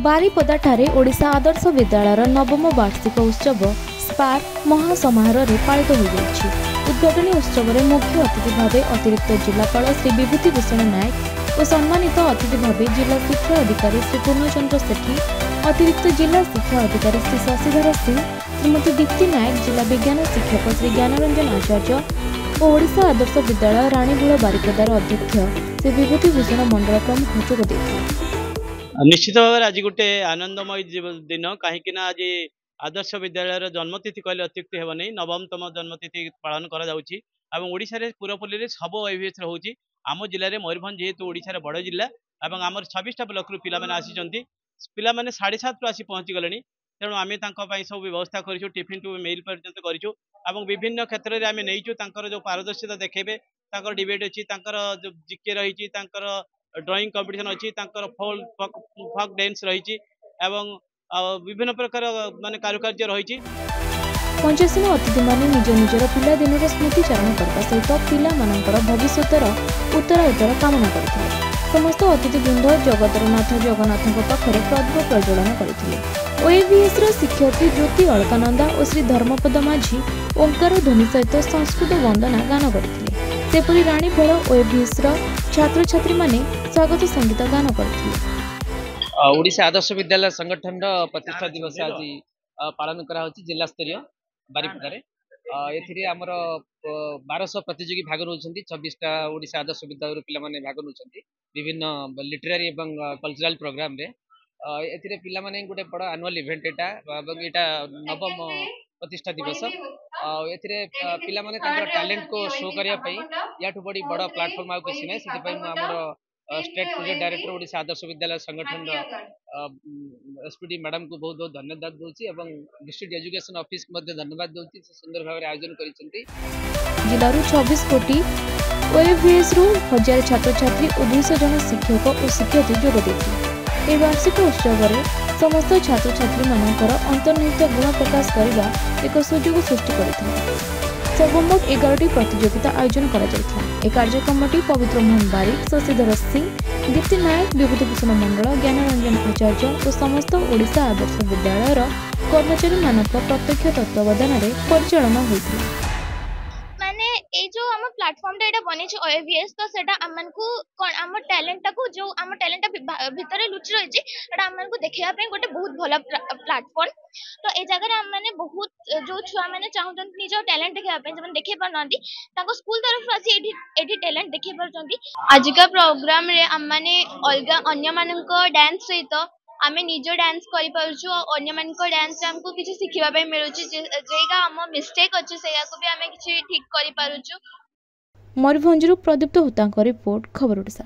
बारिपदा ठारे ओडिशा आदर्श विद्यालय नवम वार्षिक उत्सव स्पार्क महासमारोह पालित हो उद्घाटनी उत्सव में मुख्य अतिथि भाव अतिरिक्त जिलापाल श्री विभूति भूषण नायक और सम्मानित अतिथि भाव जिला शिक्षा अधिकारी श्री पूर्णचंद्र सेठी, अतिरिक्त जिला शिक्षा अधिकारी श्री शशिधर सिंह, श्रीमती दीप्ति नायक, जिला विज्ञान शिक्षक श्री ज्ञानरंजन आचार्य और ओडिशा आदर्श विद्यालय राणीगुड़ बारिपदार अध्यक्ष श्री विभूति भूषण मंडल प्रमुख जोग देथिले। निश्चित भाव आज गोटे आनंदमय दिन कहीं आज आदर्श विद्यालय जन्मतिथि कहले अत्युक्ति हेब नहीं, नवमतम जन्मतिथि पालन करा पूरपल्ली सब ओएवीएस रोचे। आम जिले में मयूरभंज जेहेतु ओडिशार बड़ जिला और आम 26टा ब्लॉक रु पिला माने आसी पिला माने 7:30 आसी पहुँची गले। तेणु आम सब व्यवस्था करूँ, टिफिन टू मेल पर्यंत करूँ। विभिन्न क्षेत्र में आम नहीं जो पारदर्शिता देखेबे, डिबेट अच्छी, जो जीके रही, ड्रॉइंग कंपटीशन अच्छी, फोक डांस रही, विभिन्न प्रकार माने कारुकार्य रही। 85 अतिथि माने निज निजर पिला दिन स्मृतिचारण करने सहित पिला भविष्यतर उत्तराउत्तर कामना करथिले। समस्त अतिथिवृंद जगतरनाथ जगन्नाथ पाखरे प्रदीप प्रज्वलन करथिले। ओएवीएस शिक्षयित्री ज्योति अलकानंदा और श्री धर्मपद माझी ओंकार ध्वनि सहित संस्कृत वंदना गान करथिले। सेपरि राणीफल ओएवीएस छात्र छात्री माने स्वागत संगीत गान करथिले। ओडिशा आदर्श विद्यालय संगठन प्रतिष्ठा दिवस आज पालन करा जिला स्तरीय बारिपदारे। एथिरे आमर 1200 प्रतियोगी भाग नौ 26टा ओडिशा आदर्श विद्यालय पिला माने भाग नौ विभिन्न लिटरेरी एवं कल्चरल प्रोग्राम रे। एथिरे पिला माने गोटे बड़ एनुअल इवेंट एटा नवम प्रतिष्ठा दिवस। एथिरे पिला माने टैलेंट को शो करिया पई याठू बड़ी बड़ प्लेटफॉर्म आ किसी नै। सेति पई हमर state project director Odisha Adarsh Vidyalaya संगठन एसपीडी मैडम को बहुत बहुत धन्यवाद दूची और डिस्ट्रिक्ट एजुकेशन ऑफिस को धन्यवाद दूची। सुंदर भाव आयोजन करिसेंती। जिलारू 26 कोटी ओएवीएस रु 1000 छात्र छात्री और 200 जन शिक्षक और शिक्षयित्री जोग देथिले। वार्षिक उत्सव में समस्त छात्र छात्री मानकर अंतर्निहित गुण प्रकाश करने एक सुजोग सृष्टि करथिले। सर्वमोट 11टी प्रतियोगिता आयोजन करा जायथिला। ए कार्यक्रमटी पवित्र मोहन बारिक, शशिधर सिंह, दीप्ति नायक, विभूति भूषण मंडल, ज्ञानरंजन आचार्य और समस्त ओडिशा आदर्श विद्यालय कर्मचारी मानक प्रत्यक्ष तत्वावधान में परिचालन होइथिला। ए जो हम प्लेटफॉर्म रे एटा बने छ ओएवीएस, तो सेटा हमन को कोन हम टैलेंट को जो हम टैलेंट भितर लुचि रही एटा हमन को देखिया पे गोटे बहुत भला प्लेटफॉर्म। तो ए जगह हम माने बहुत जो छुआ माने चाहउछन निज टैलेंट देखिया पे जमन देखि पारनदी ताको स्कूल तरफ आसी एडी टैलेंट देखि पारछंती। आज का प्रोग्राम रे हम माने अलगा अन्य मानन को डांस सहित आमे निज डांस करि पारछु और अन्य मान को डांस रे हमको किछि सिखिबा पे मिलुछि जेगा हम मिस्टेक अछि सेया को भी आमे किछि ठीक करि पारछु। मयूरभंजरू प्रदीप्त होता रिपोर्ट, खबर ओडिशा।